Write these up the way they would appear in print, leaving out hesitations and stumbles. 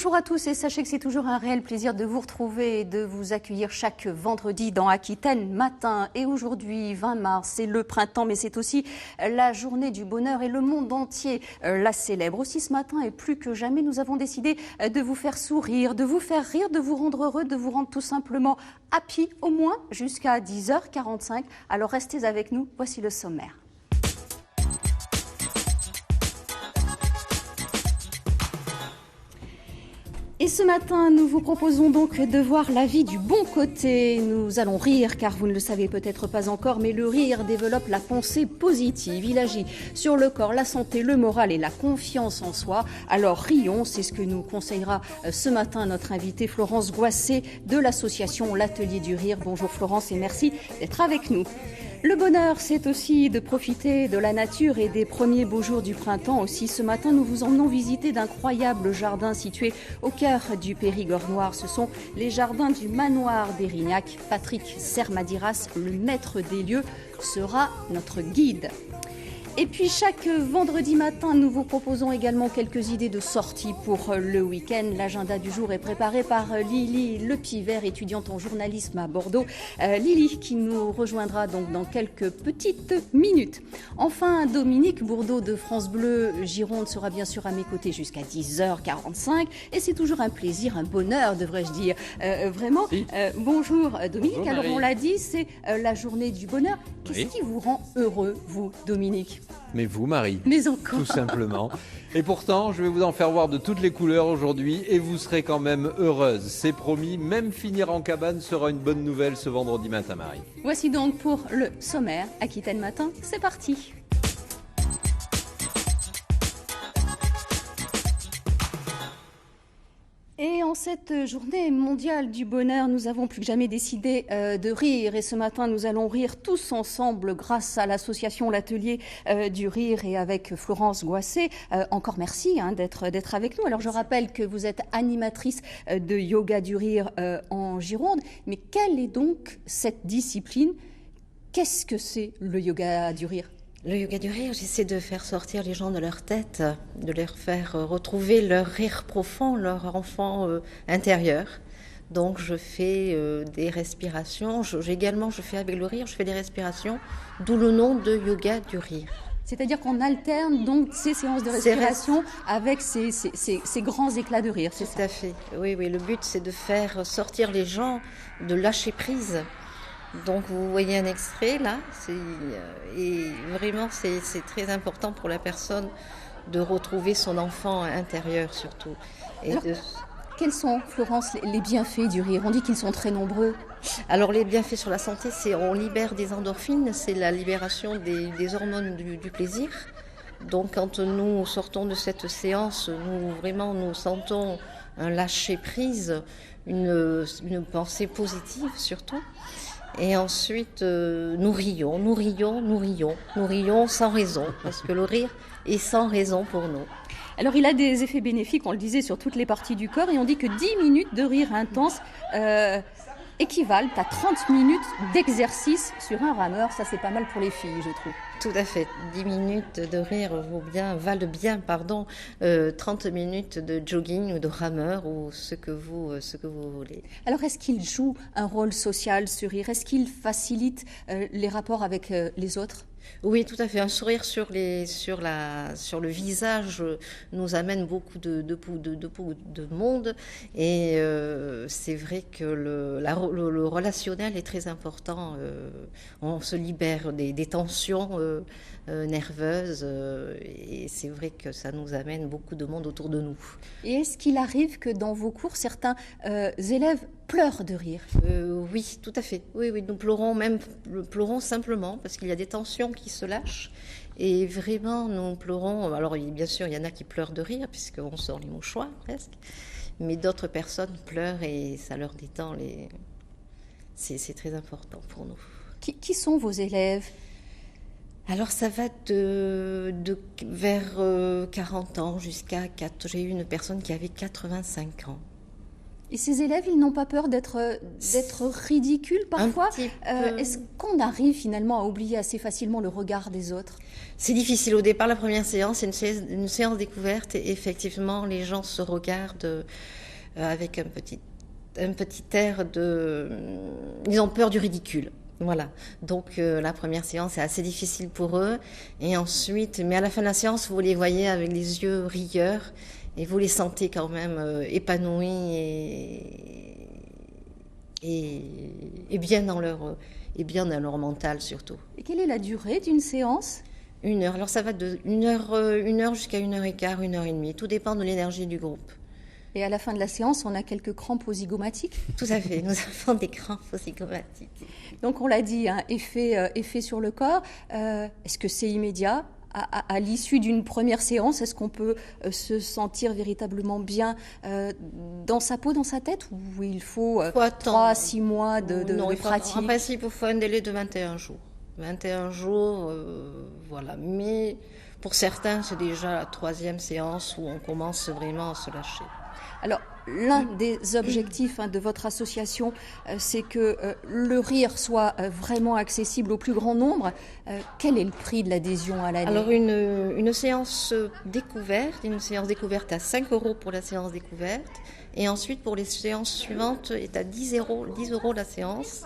Bonjour à tous et sachez que c'est toujours un réel plaisir de vous retrouver et de vous accueillir chaque vendredi dans Aquitaine Matin. Et aujourd'hui, 20 mars, c'est le printemps, mais c'est aussi la journée du bonheur et le monde entier la célèbre. Aussi ce matin et plus que jamais, nous avons décidé de vous faire sourire, de vous faire rire, de vous rendre heureux, de vous rendre tout simplement happy, au moins jusqu'à 10h45. Alors restez avec nous, voici le sommaire. Et ce matin, nous vous proposons donc de voir la vie du bon côté. Nous allons rire, car vous ne le savez peut-être pas encore, mais le rire développe la pensée positive. Il agit sur le corps, la santé, le moral et la confiance en soi. Alors rions, c'est ce que nous conseillera ce matin notre invitée Florence Goisset de l'association L'Atelier du Rire. Bonjour Florence et merci d'être avec nous. Le bonheur, c'est aussi de profiter de la nature et des premiers beaux jours du printemps. Aussi, ce matin, nous vous emmenons visiter d'incroyables jardins situés au cœur du Périgord noir. Ce sont les jardins du manoir d'Érignac. Patrick Sermadiras, le maître des lieux, sera notre guide. Et puis chaque vendredi matin, nous vous proposons également quelques idées de sortie pour le week-end. L'agenda du jour est préparé par Lily Lepivert, étudiante en journalisme à Bordeaux. Lily qui nous rejoindra donc dans quelques petites minutes. Enfin, Dominique Bourdeau de France Bleu Gironde sera bien sûr à mes côtés jusqu'à 10h45. Et c'est toujours un plaisir, un bonheur devrais-je dire. Vraiment, oui. Bonjour Dominique. Bonjour, alors on l'a dit, c'est la journée du bonheur. Qu'est-ce qui vous rend heureux, vous, Dominique ? Mais vous, Marie. Mais encore. Tout simplement. Et pourtant, je vais vous en faire voir de toutes les couleurs aujourd'hui et vous serez quand même heureuse. C'est promis, même finir en cabane sera une bonne nouvelle ce vendredi matin, Marie. Voici donc pour le sommaire Aquitaine Matin. C'est parti. Et en cette journée mondiale du bonheur, nous avons plus que jamais décidé de rire. Et ce matin, nous allons rire tous ensemble grâce à l'association L'Atelier du Rire et avec Florence Goisset. Encore merci d'être avec nous. Alors je rappelle que vous êtes animatrice de yoga du rire en Gironde. Mais quelle est donc cette discipline ? Qu'est-ce que c'est le yoga du rire ? Le yoga du rire, j'essaie de faire sortir les gens de leur tête, de leur faire retrouver leur rire profond, leur enfant intérieur. Donc je fais des respirations, je fais avec le rire, je fais des respirations, d'où le nom de yoga du rire. C'est-à-dire qu'on alterne donc ces séances de respiration avec ces grands éclats de rire, c'est ça ? Tout à fait, oui, le but c'est de faire sortir les gens, de lâcher prise. Donc vous voyez un extrait là, et vraiment c'est très important pour la personne de retrouver son enfant intérieur surtout. Alors, quels sont, Florence, les bienfaits du rire ? On dit qu'ils sont très nombreux. Alors les bienfaits sur la santé, c'est on libère des endorphines, c'est la libération des hormones du plaisir. Donc quand nous sortons de cette séance, nous sentons un lâcher prise, une pensée positive surtout. Et ensuite, nous rions sans raison, parce que le rire est sans raison pour nous. Alors, il a des effets bénéfiques, on le disait, sur toutes les parties du corps, et on dit que 10 minutes de rire intense équivalent à 30 minutes d'exercice sur un rameur. Ça, c'est pas mal pour les filles, je trouve. Tout à fait. 10 minutes de rire valent bien 30 minutes de jogging ou de rameur ou ce que vous voulez. Alors, est-ce qu'il joue un rôle social, ce rire ? Est-ce qu'il facilite les rapports avec les autres ? Oui, tout à fait. Un sourire sur le visage nous amène beaucoup de monde et c'est vrai que le relationnel est très important. On se libère des tensions nerveuses et c'est vrai que ça nous amène beaucoup de monde autour de nous. Et est-ce qu'il arrive que dans vos cours, certains élèves pleurent de rire ? Oui, tout à fait. Oui, nous pleurons simplement parce qu'il y a des tensions qui se lâchent et vraiment nous pleurons. Alors bien sûr, il y en a qui pleurent de rire puisqu'on sort les mouchoirs presque, mais d'autres personnes pleurent et ça leur détend. C'est très important pour nous. Qui sont vos élèves ? Alors ça va vers 40 ans jusqu'à... J'ai eu une personne qui avait 85 ans. Et ces élèves, ils n'ont pas peur d'être ridicules parfois. Est-ce qu'on arrive finalement à oublier assez facilement le regard des autres? C'est difficile. Au départ, la première séance, c'est une séance découverte et effectivement, les gens se regardent avec un petit air de... Ils ont peur du ridicule. Voilà. Donc la première séance est assez difficile pour eux. Et ensuite, mais à la fin de la séance, vous les voyez avec les yeux rieurs et vous les sentez quand même épanouis et bien dans leur mental surtout. Et quelle est la durée d'une séance? 1 heure. Alors ça va de 1 heure jusqu'à 1h15, 1h30. Tout dépend de l'énergie du groupe. Et à la fin de la séance, on a quelques crampes ozygomatiques? Tout à fait, nous avons des crampes ozygomatiques. Donc on l'a dit, hein, effet sur le corps. Est-ce que c'est immédiat? À l'issue d'une première séance, est-ce qu'on peut se sentir véritablement bien dans sa peau, dans sa tête, ou il faut 3 à 6 mois de pratique? En principe, il faut un délai de 21 jours. 21 jours, voilà. Mais pour certains, c'est déjà la 3e séance où on commence vraiment à se lâcher. Alors, l'un des objectifs de votre association, c'est que le rire soit vraiment accessible au plus grand nombre. Quel est le prix de l'adhésion à l'année? Alors, une séance découverte à 5 € pour la séance découverte. Et ensuite, pour les séances suivantes, est à 10 € la séance.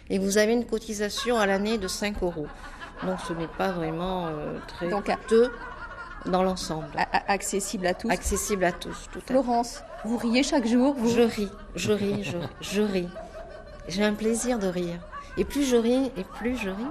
Et vous avez une cotisation à l'année de 5 €. Donc, ce n'est pas vraiment très coûteux dans l'ensemble. Accessible à tous. Accessible à tous, tout à fait. Florence, vous riez chaque jour? Je ris. J'ai un plaisir de rire. Et plus je ris, et plus je ris.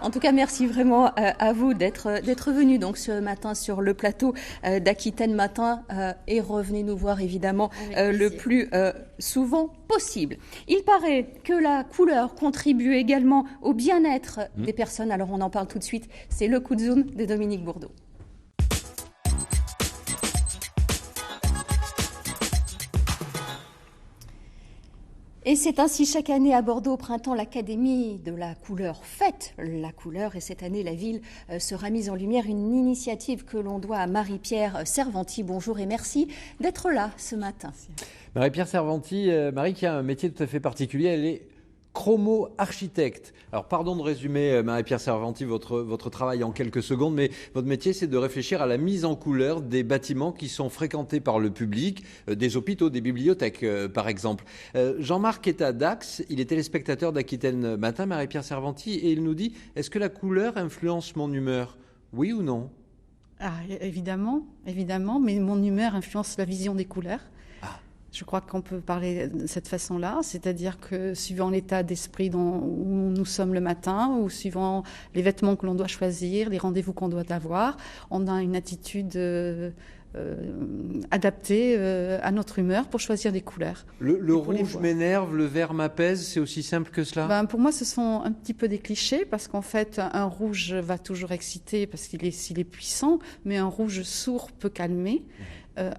En tout cas, merci vraiment à vous d'être venu donc ce matin sur le plateau d'Aquitaine Matin et revenez nous voir évidemment le plus souvent possible. Il paraît que la couleur contribue également au bien-être des personnes. Alors on en parle tout de suite. C'est le coup de zoom de Dominique Bourdeau. Et c'est ainsi chaque année à Bordeaux, au printemps, l'Académie de la couleur fête la couleur. Et cette année, la ville sera mise en lumière, une initiative que l'on doit à Marie-Pierre Servanti. Bonjour et merci d'être là ce matin. Marie-Pierre Servanti, Marie qui a un métier tout à fait particulier, elle est chromo-architecte. Alors pardon de résumer, Marie-Pierre Servanti, votre travail en quelques secondes, mais votre métier c'est de réfléchir à la mise en couleur des bâtiments qui sont fréquentés par le public, des hôpitaux, des bibliothèques par exemple. Jean-Marc est à Dax, il est téléspectateur d'Aquitaine Matin, Marie-Pierre Servanti, et il nous dit, est-ce que la couleur influence mon humeur? Oui ou non? Évidemment, mais mon humeur influence la vision des couleurs. Je crois qu'on peut parler de cette façon-là, c'est-à-dire que suivant l'état d'esprit où nous sommes le matin, ou suivant les vêtements que l'on doit choisir, les rendez-vous qu'on doit avoir, on a une attitude adaptée à notre humeur pour choisir des couleurs. Le rouge m'énerve, le vert m'apaise, c'est aussi simple que cela? Pour moi, ce sont un petit peu des clichés, parce qu'en fait, un rouge va toujours exciter parce s'il est puissant, mais un rouge sourd peut calmer.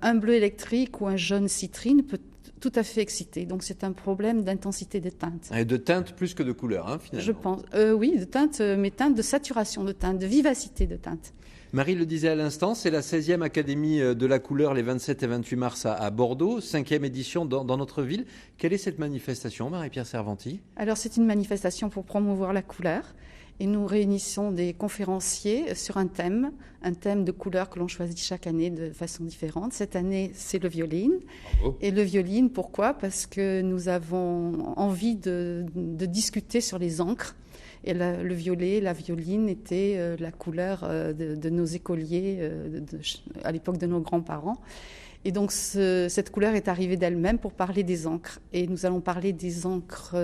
Un bleu électrique ou un jaune citrine peut tout à fait exciter. Donc c'est un problème d'intensité des teintes. Et de teinte plus que de couleur, finalement. Je pense. Oui, de teinte, mais teinte de saturation de teinte, de vivacité de teinte. Marie le disait à l'instant, c'est la 16e Académie de la couleur les 27 et 28 mars à Bordeaux, 5e édition dans notre ville. Quelle est cette manifestation, Marie-Pierre Servanti? Alors c'est une manifestation pour promouvoir la couleur. Et nous réunissons des conférenciers sur un thème de couleur que l'on choisit chaque année de façon différente. Cette année, c'est le violine. Bravo. Et le violine, pourquoi? Parce que nous avons envie de discuter sur les encres. Et le violet, la violine était la couleur de nos écoliers à l'époque de nos grands-parents. Et donc cette couleur est arrivée d'elle-même pour parler des encres. Et nous allons parler des encres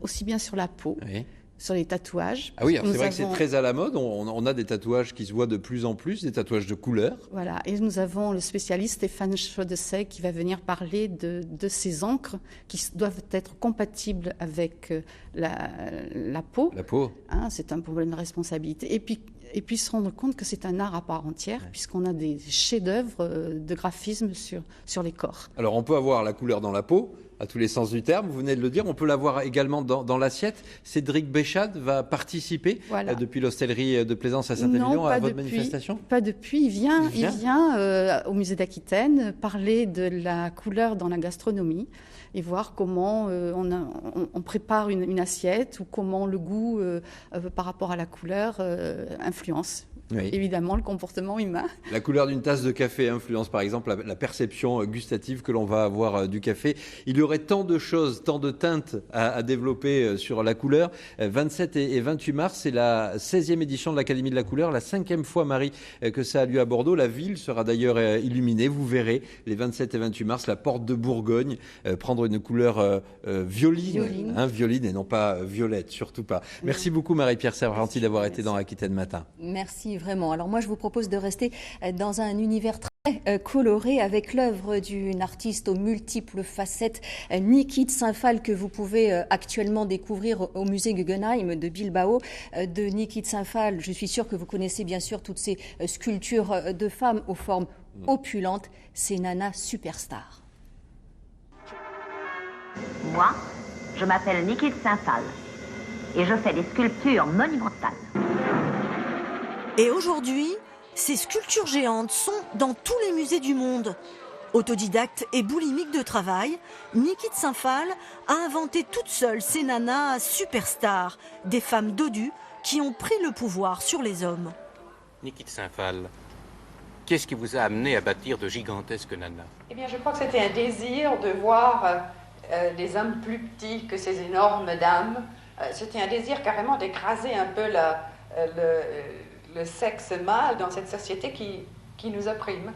aussi bien sur la peau. Oui. Sur les tatouages. Ah oui, c'est vrai que c'est très à la mode. On a des tatouages qui se voient de plus en plus, des tatouages de couleur. Voilà, et nous avons le spécialiste Stéphane Chaudessay qui va venir parler de ces encres qui doivent être compatibles avec la peau. La peau. C'est un problème de responsabilité. Et puis se rendre compte que c'est un art à part entière, puisqu'on a des chefs-d'œuvre de graphisme sur les corps. Alors on peut avoir la couleur dans la peau, à tous les sens du terme, vous venez de le dire. On peut la voir également dans l'assiette. Cédric Béchade va participer depuis l'hostellerie de Plaisance à Saint-Émilion à votre manifestation? Pas depuis. Il vient au musée d'Aquitaine parler de la couleur dans la gastronomie et voir comment on prépare une assiette ou comment le goût par rapport à la couleur influence. Oui. Évidemment, le comportement humain. La couleur d'une tasse de café influence par exemple la perception gustative que l'on va avoir du café. Il y aurait tant de choses, tant de teintes à développer sur la couleur. 27 et 28 mars, c'est la 16e édition de l'Académie de la couleur, la 5e fois, Marie, que ça a lieu à Bordeaux. La ville sera d'ailleurs illuminée. Vous verrez les 27 et 28 mars, la porte de Bourgogne prendre une couleur violine. Violine et non pas violette, surtout pas. Merci beaucoup Marie-Pierre Servanti d'avoir été dans Aquitaine Matin. Merci vraiment. Alors moi je vous propose de rester dans un univers très coloré avec l'œuvre d'une artiste aux multiples facettes, Niki de Saint-Phal, que vous pouvez actuellement découvrir au musée Guggenheim de Bilbao. De Niki de Saint-Phal, je suis sûre que vous connaissez bien sûr toutes ces sculptures de femmes aux formes opulentes. C'est Nana Superstar. Moi, je m'appelle Niki de Saint-Phal et je fais des sculptures monumentales. Et aujourd'hui, ces sculptures géantes sont dans tous les musées du monde. Autodidacte et boulimique de travail, Niki de Saint-Phal a inventé toute seule ces nanas superstars, des femmes dodues qui ont pris le pouvoir sur les hommes. Niki de Saint-Phal, qu'est-ce qui vous a amené à bâtir de gigantesques nanas? Eh bien, je crois que c'était un désir de voir des hommes plus petits que ces énormes dames. C'était un désir carrément d'écraser un peu le sexe mâle dans cette société qui nous opprime.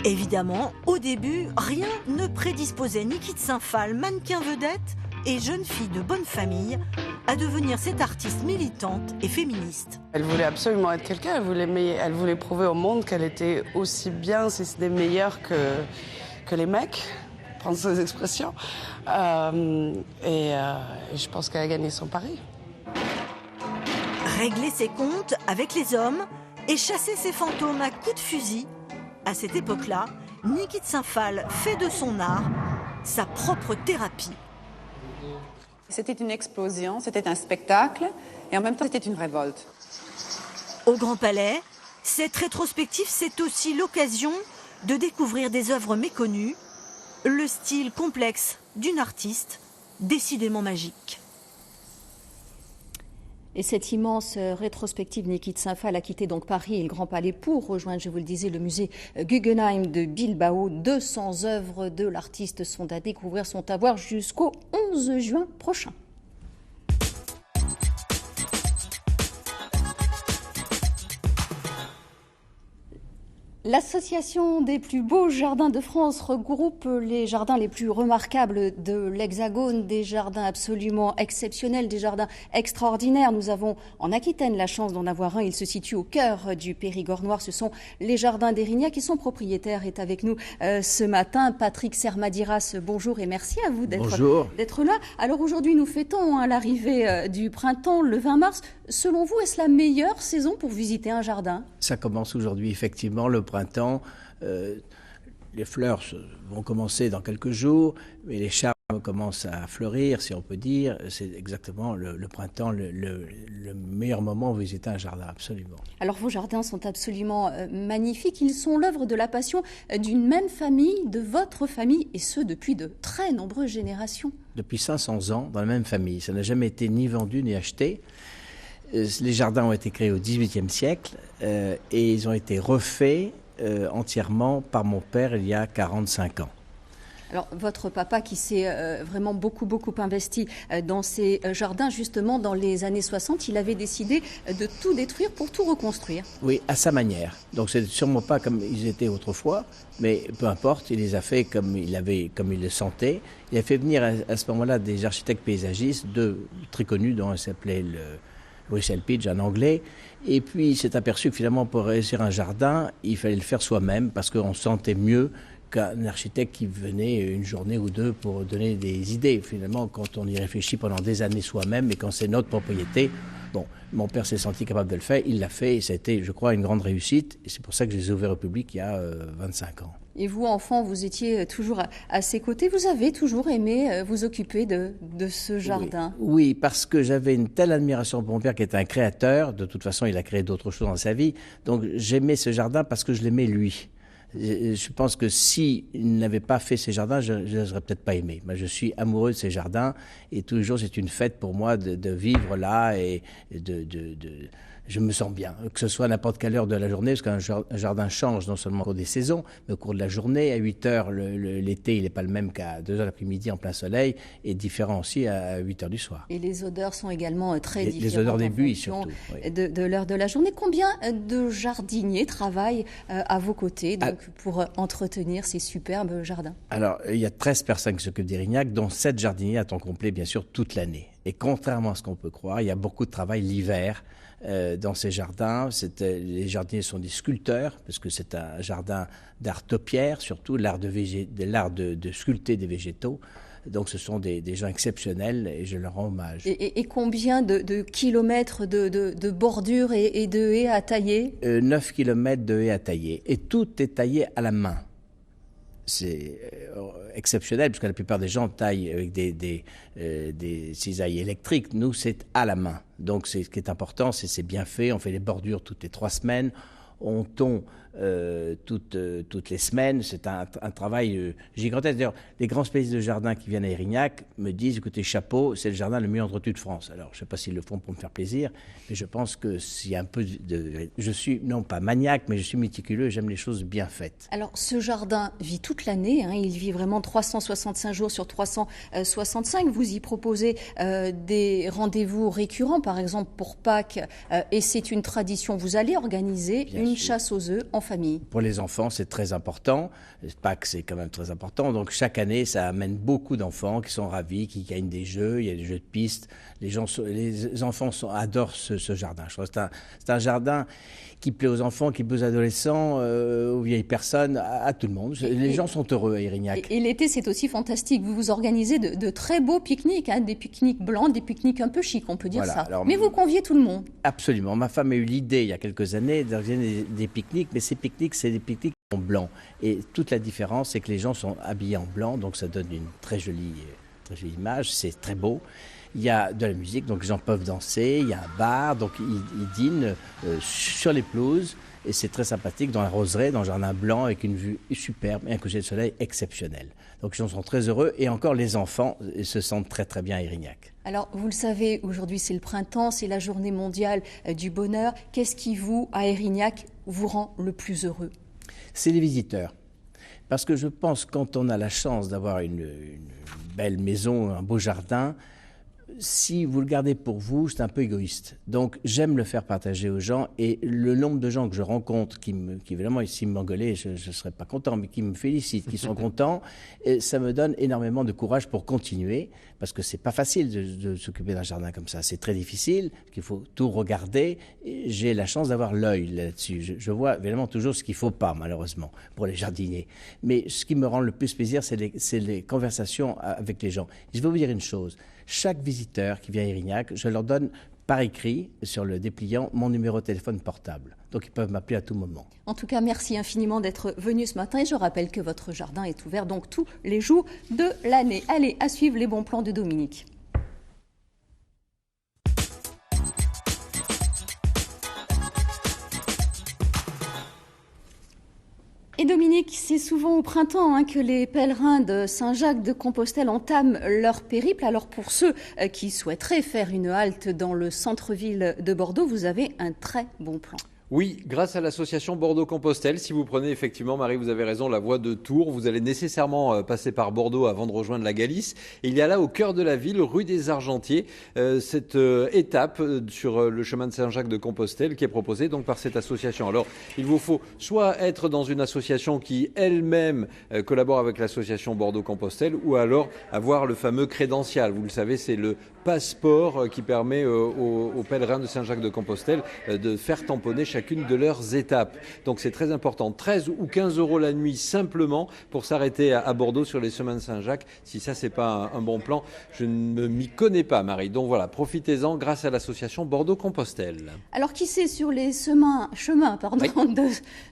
Évidemment, au début, rien ne prédisposait Niki de Saint-Phal, mannequin vedette et jeune fille de bonne famille, à devenir cette artiste militante et féministe. Elle voulait absolument être quelqu'un, elle voulait prouver au monde qu'elle était aussi bien, si ce n'est meilleure que les mecs, prendre ses expressions. Et je pense qu'elle a gagné son pari. Régler ses comptes avec les hommes et chasser ses fantômes à coups de fusil. À cette époque-là, Niki de Saint-Phal fait de son art sa propre thérapie. C'était une explosion, c'était un spectacle et en même temps c'était une révolte. Au Grand Palais, cette rétrospective, c'est aussi l'occasion de découvrir des œuvres méconnues, le style complexe d'une artiste décidément magique. Et cette immense rétrospective, Niki de Saint-Phal a quitté donc Paris et le Grand Palais pour rejoindre, je vous le disais, le musée Guggenheim de Bilbao. 200 œuvres de l'artiste sont à découvrir, sont à voir jusqu'au 11 juin prochain. L'association des plus beaux jardins de France regroupe les jardins les plus remarquables de l'Hexagone, des jardins absolument exceptionnels, des jardins extraordinaires. Nous avons en Aquitaine la chance d'en avoir un. Il se situe au cœur du Périgord noir. Ce sont les jardins d'Érignac qui sont propriétaires. Est avec nous ce matin Patrick Sermadiras. Bonjour et merci à vous d'être là. Alors aujourd'hui, nous fêtons l'arrivée du printemps, le 20 mars. Selon vous, est-ce la meilleure saison pour visiter un jardin? Ça commence aujourd'hui, effectivement, le printemps. Les fleurs vont commencer dans quelques jours, mais les charmes commencent à fleurir, si on peut dire. C'est exactement le printemps, le meilleur moment où visiter un jardin, absolument. Alors vos jardins sont absolument magnifiques. Ils sont l'œuvre de la passion d'une même famille, de votre famille, et ce depuis de très nombreuses générations. Depuis 500 ans, dans la même famille. Ça n'a jamais été ni vendu ni acheté. Les jardins ont été créés au XVIIIe siècle et ils ont été refaits entièrement par mon père il y a 45 ans. Alors, votre papa qui s'est vraiment beaucoup investi dans ces jardins, justement, dans les années 60, il avait décidé de tout détruire pour tout reconstruire. Oui, à sa manière. Donc, c'est sûrement pas comme ils étaient autrefois, mais peu importe, il les a fait comme il le sentait. Il a fait venir à ce moment-là des architectes paysagistes, deux très connus, dont un s'appelait Louis Elpidge en anglais, et puis il s'est aperçu que finalement pour réussir un jardin, il fallait le faire soi-même parce qu'on sentait mieux qu'un architecte qui venait une journée ou deux pour donner des idées. Finalement, quand on y réfléchit pendant des années soi-même et quand c'est notre propriété, bon, mon père s'est senti capable de le faire, il l'a fait et ça a été, je crois, une grande réussite et c'est pour ça que je les ai ouverts au public il y a 25 ans. Et vous, enfant, vous étiez toujours à ses côtés. Vous avez toujours aimé vous occuper de ce jardin. Oui, parce que j'avais une telle admiration pour mon père qui était un créateur. De toute façon, il a créé d'autres choses dans sa vie. Donc j'aimais ce jardin parce que je l'aimais lui. Je pense que s'il n'avait pas fait ces jardins, je ne les aurais peut-être pas aimés. Moi, je suis amoureux de ces jardins et tous les jours, c'est une fête pour moi de vivre là et je me sens bien, que ce soit à n'importe quelle heure de la journée, parce qu'un jardin change non seulement au cours des saisons, mais au cours de la journée. À 8 heures, l'été, il n'est pas le même qu'à 2 heures l'après-midi en plein soleil, et différent aussi à 8 heures du soir. Et les odeurs sont également très différentes. Les odeurs des buis, surtout. Oui. De l'heure de la journée. Combien de jardiniers travaillent à vos côtés pour entretenir ces superbes jardins? Alors, il y a 13 personnes qui s'occupent d'Érignac, dont 7 jardiniers à temps complet, bien sûr, toute l'année. Et contrairement à ce qu'on peut croire, il y a beaucoup de travail l'hiver dans ces jardins. Les jardiniers sont des sculpteurs, parce que c'est un jardin d'art topiaire, surtout l'art de sculpter des végétaux. Donc ce sont des gens exceptionnels et je leur rends hommage. Et combien de kilomètres de bordures et de haies à tailler? 9 kilomètres de haies à tailler. Et tout est taillé à la main. C'est exceptionnel, parce que la plupart des gens taillent avec des cisailles électriques. Nous, c'est à la main. Donc, ce qui est important, c'est bien fait. On fait les bordures toutes les 3 semaines. On tond toutes les semaines. C'est un travail gigantesque. D'ailleurs, les grands spécialistes de jardin qui viennent à Érignac me disent, écoutez, chapeau, c'est le jardin le mieux entretenu de France. Alors, je ne sais pas s'ils le font pour me faire plaisir, mais je pense que s'il y a un peu je suis, non pas maniaque, mais je suis méticuleux et j'aime les choses bien faites. Alors, ce jardin vit toute l'année. Il vit vraiment 365 jours sur 365. Vous y proposez des rendez-vous récurrents, par exemple pour Pâques, et c'est une tradition. Vous allez organiser une chasse aux œufs en famille. Pour les enfants, c'est très important. Pâques, c'est quand même très important. Donc chaque année, ça amène beaucoup d'enfants qui sont ravis, qui gagnent des jeux. Il y a des jeux de piste. Les enfants adorent ce jardin. Je crois que c'est un jardin qui plaît aux enfants, qui plaît aux adolescents, aux vieilles personnes, à tout le monde. Les gens sont heureux à Érignac. Et l'été, c'est aussi fantastique. Vous vous organisez de très beaux pique-niques, des pique-niques blancs, des pique-niques un peu chics, on peut dire ça. Alors, mais vous conviez tout le monde. Absolument. Ma femme a eu l'idée, il y a quelques années, d'organiser des pique-niques, mais ces pique-niques, c'est des pique-niques en blanc. Et toute la différence, c'est que les gens sont habillés en blanc, donc ça donne une très jolie image, c'est très beau. Il y a de la musique, donc les gens peuvent danser, il y a un bar, donc ils dînent sur les pelouses, et c'est très sympathique dans la roseraie, dans le jardin blanc, avec une vue superbe et un coucher de soleil exceptionnel. Donc les gens sont très heureux, et encore les enfants se sentent très très bien à Érignac. Alors, vous le savez, aujourd'hui c'est le printemps, c'est la journée mondiale du bonheur. Qu'est-ce qui vous, à Érignac, vous rend le plus heureux? C'est les visiteurs. Parce que je pense, quand on a la chance d'avoir une belle maison, un beau jardin, si vous le gardez pour vous, c'est un peu égoïste. Donc, j'aime le faire partager aux gens, et le nombre de gens que je rencontre qui évidemment, s'ils m'engueulaient, je ne serais pas content, mais qui me félicitent, qui sont contents, et ça me donne énormément de courage pour continuer, parce que c'est pas facile de s'occuper d'un jardin comme ça. C'est très difficile, qu'il faut tout regarder. J'ai la chance d'avoir l'œil là-dessus. Je vois évidemment toujours ce qu'il faut pas, malheureusement, pour les jardiniers. Mais ce qui me rend le plus plaisir, c'est les conversations avec les gens. Je vais vous dire une chose. Chaque visiteur qui vient à Érignac, je leur donne par écrit, sur le dépliant, mon numéro de téléphone portable. Donc ils peuvent m'appeler à tout moment. En tout cas, merci infiniment d'être venu ce matin. Et je rappelle que votre jardin est ouvert donc tous les jours de l'année. Allez, à suivre les bons plans de Dominique. Et Dominique, c'est souvent au printemps que les pèlerins de Saint-Jacques-de-Compostelle entament leur périple. Alors pour ceux qui souhaiteraient faire une halte dans le centre-ville de Bordeaux, vous avez un très bon plan. Oui, grâce à l'association Bordeaux-Compostelle. Si vous prenez effectivement, Marie, vous avez raison, la voie de Tours, vous allez nécessairement passer par Bordeaux avant de rejoindre la Galice. Et il y a là, au cœur de la ville, rue des Argentiers, cette étape sur le chemin de Saint-Jacques-de-Compostelle qui est proposée donc par cette association. Alors, il vous faut soit être dans une association qui elle-même collabore avec l'association Bordeaux-Compostelle, ou alors avoir le fameux crédential. Vous le savez, c'est le passeport qui permet aux pèlerins de Saint-Jacques-de-Compostelle de faire tamponner chaque chacune de leurs étapes. Donc c'est très important. 13 ou 15 € la nuit simplement pour s'arrêter à Bordeaux sur les chemins de Saint-Jacques. Si ça, c'est pas un bon plan, je ne m'y connais pas, Marie. Donc voilà, profitez-en grâce à l'association Bordeaux-Compostelle. Alors qui sait, sur les chemins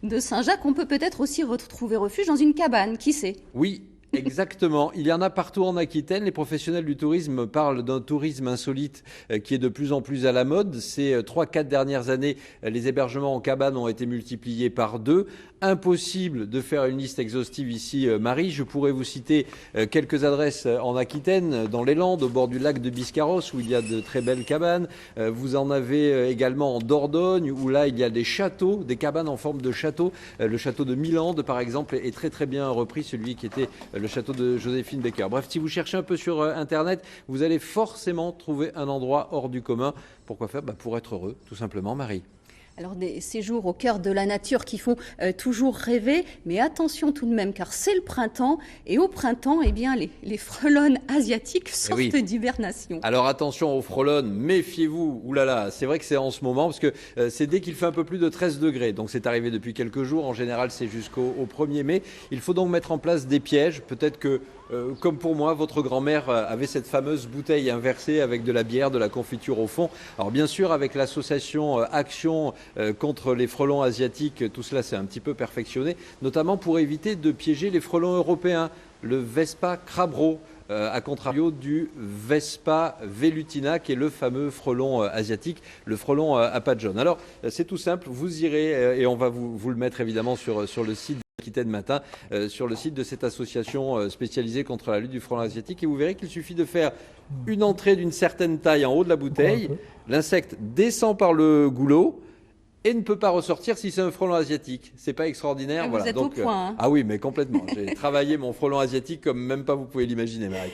de Saint-Jacques, on peut peut-être aussi retrouver refuge dans une cabane, qui sait? Oui. Exactement. Il y en a partout en Aquitaine. Les professionnels du tourisme parlent d'un tourisme insolite qui est de plus en plus à la mode. Ces 3-4 dernières années, les hébergements en cabane ont été multipliés par 2. Impossible de faire une liste exhaustive ici, Marie. Je pourrais vous citer quelques adresses en Aquitaine, dans les Landes, au bord du lac de Biscarrosse, où il y a de très belles cabanes. Vous en avez également en Dordogne, où là, il y a des châteaux, des cabanes en forme de château. Le château de Milande, par exemple, est très très bien repris, celui qui était le château de Joséphine Baker. Bref, si vous cherchez un peu sur Internet, vous allez forcément trouver un endroit hors du commun. Pourquoi faire? Pour être heureux, tout simplement, Marie. Alors des séjours au cœur de la nature qui font toujours rêver, mais attention tout de même, car c'est le printemps, et au printemps, eh bien, les frelons asiatiques sortent d'hibernation. Alors attention aux frelons, méfiez-vous. Ouh là là, c'est vrai que c'est en ce moment, parce que c'est dès qu'il fait un peu plus de 13 degrés, donc c'est arrivé depuis quelques jours, en général c'est jusqu'au 1er mai. Il faut donc mettre en place des pièges, peut-être que comme pour moi, votre grand-mère avait cette fameuse bouteille inversée avec de la bière, de la confiture au fond. Alors bien sûr, avec l'association Action contre les frelons asiatiques, tout cela s'est un petit peu perfectionné, notamment pour éviter de piéger les frelons européens, le Vespa crabro, à contrario du Vespa velutina, qui est le fameux frelon asiatique, le frelon à pattes jaunes. Alors c'est tout simple, vous irez, et on va vous le mettre évidemment sur le site Aquitaine Matin, sur le site de cette association spécialisée contre la lutte du frelon asiatique, et vous verrez qu'il suffit de faire une entrée d'une certaine taille en haut de la bouteille, l'insecte descend par le goulot et ne peut pas ressortir si c'est un frelon asiatique. C'est pas extraordinaire? Vous êtes donc, au point. Hein. Ah oui, mais complètement. J'ai travaillé mon frelon asiatique comme même pas vous pouvez l'imaginer, Marie.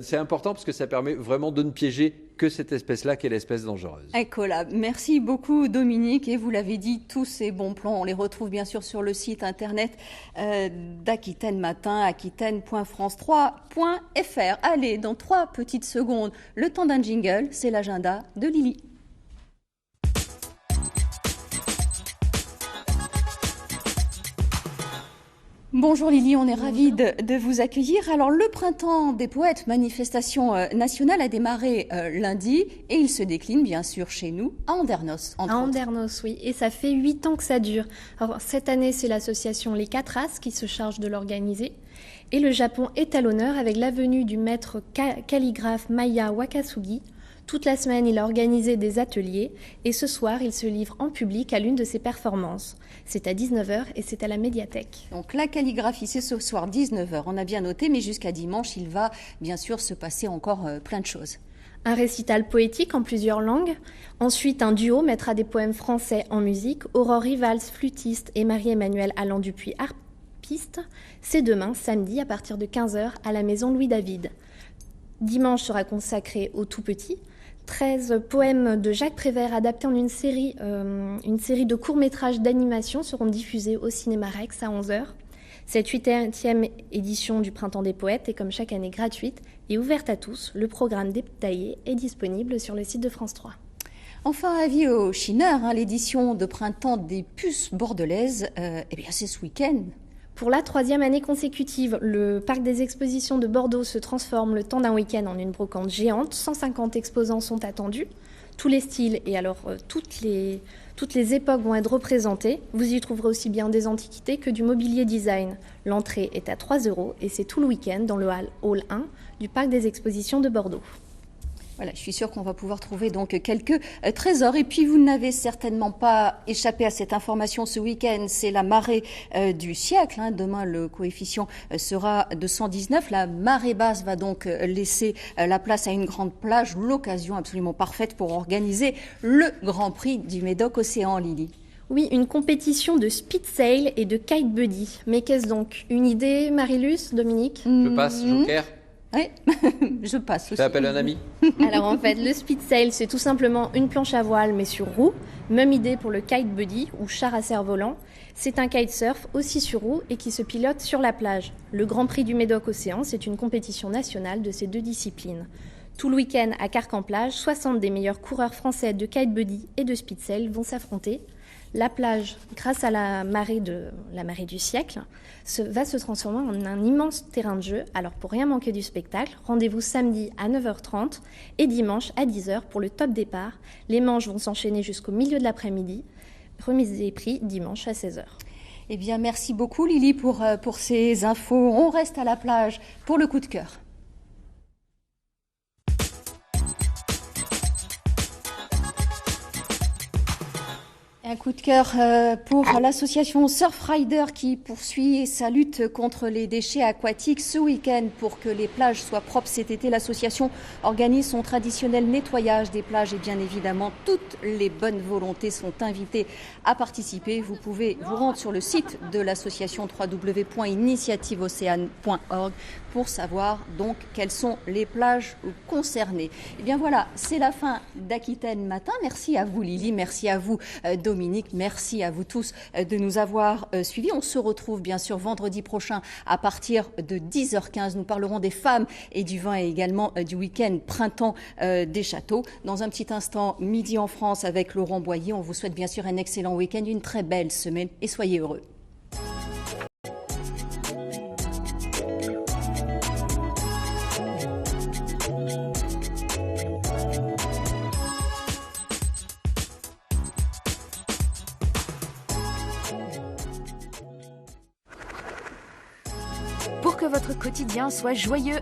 C'est important parce que ça permet vraiment de ne piéger que cette espèce-là, qui est l'espèce dangereuse. Écolab. Merci beaucoup, Dominique. Et vous l'avez dit, tous ces bons plans, on les retrouve bien sûr sur le site internet d'Aquitaine Matin, aquitaine.france3.fr. Allez, dans 3 petites secondes, le temps d'un jingle, c'est l'agenda de Lily. Bonjour Lily, on est ravis de vous accueillir. Alors le printemps des poètes, manifestation nationale, a démarré lundi et il se décline bien sûr chez nous, à Andernos. À Andernos, oui, et ça fait 8 ans que ça dure. Alors cette année, c'est l'association Les 4 As qui se charge de l'organiser. Et le Japon est à l'honneur avec la venue du maître calligraphe Maya Wakasugi. Toute la semaine, il a organisé des ateliers et ce soir, il se livre en public à l'une de ses performances. C'est à 19h et c'est à la médiathèque. Donc la calligraphie, c'est ce soir 19h, on a bien noté, mais jusqu'à dimanche, il va bien sûr se passer encore plein de choses. Un récital poétique en plusieurs langues. Ensuite, un duo mettra des poèmes français en musique. Aurore Rivals, flûtiste, et Marie-Emmanuelle Allan-Dupuis, harpiste. C'est demain, samedi, à partir de 15h, à la maison Louis-David. Dimanche sera consacré aux tout-petits. 13 poèmes de Jacques Prévert adaptés en une série de courts-métrages d'animation seront diffusés au Cinéma Rex à 11h. Cette 8e édition du Printemps des Poètes est comme chaque année gratuite et ouverte à tous. Le programme détaillé est disponible sur le site de France 3. Enfin, avis aux chineurs, l'édition de Printemps des Puces bordelaises, c'est ce week-end. Pour la 3e année consécutive, le parc des expositions de Bordeaux se transforme le temps d'un week-end en une brocante géante. 150 exposants sont attendus. Tous les styles et alors toutes les époques vont être représentées. Vous y trouverez aussi bien des antiquités que du mobilier design. L'entrée est à 3 € et c'est tout le week-end dans le hall 1 du parc des expositions de Bordeaux. Voilà, je suis sûre qu'on va pouvoir trouver donc quelques trésors. Et puis, vous n'avez certainement pas échappé à cette information ce week-end. C'est la marée du siècle. Demain, le coefficient sera de 119. La marée basse va donc laisser la place à une grande plage. L'occasion absolument parfaite pour organiser le Grand Prix du Médoc-Océan, Lily. Oui, une compétition de speed sail et de kite buddy. Mais qu'est-ce donc? Une idée, Marilus, Dominique? Je passe, Joker. Oui, je passe aussi. Ça appelle un ami. Alors en fait, le speed sail, c'est tout simplement une planche à voile mais sur roue. Même idée pour le kite buddy ou char à cerf-volant. C'est un kitesurf aussi sur roue et qui se pilote sur la plage. Le Grand Prix du Médoc-Océan, c'est une compétition nationale de ces deux disciplines. Tout le week-end à Carcan-Plage, 60 des meilleurs coureurs français de kite buddy et de speed sail vont s'affronter. La plage, grâce à la marée du siècle, va se transformer en un immense terrain de jeu. Alors pour rien manquer du spectacle, rendez-vous samedi à 9h30 et dimanche à 10h pour le top départ. Les manches vont s'enchaîner jusqu'au milieu de l'après-midi. Remise des prix dimanche à 16h. Eh bien, merci beaucoup Lily pour ces infos. On reste à la plage pour le coup de cœur. Un coup de cœur pour l'association Surfrider qui poursuit sa lutte contre les déchets aquatiques ce week-end pour que les plages soient propres cet été. L'association organise son traditionnel nettoyage des plages et bien évidemment toutes les bonnes volontés sont invitées à participer. Vous pouvez vous rendre sur le site de l'association www.initiativeocéane.org pour savoir donc quelles sont les plages concernées. Et bien voilà, c'est la fin d'Aquitaine Matin. Merci à vous Lily, merci à vous Dominique, merci à vous tous de nous avoir suivis. On se retrouve bien sûr vendredi prochain à partir de 10h15. Nous parlerons des femmes et du vin et également du week-end printemps des châteaux. Dans un petit instant, Midi en France avec Laurent Boyer. On vous souhaite bien sûr un excellent week-end, une très belle semaine et soyez heureux. Pour que votre quotidien soit joyeux,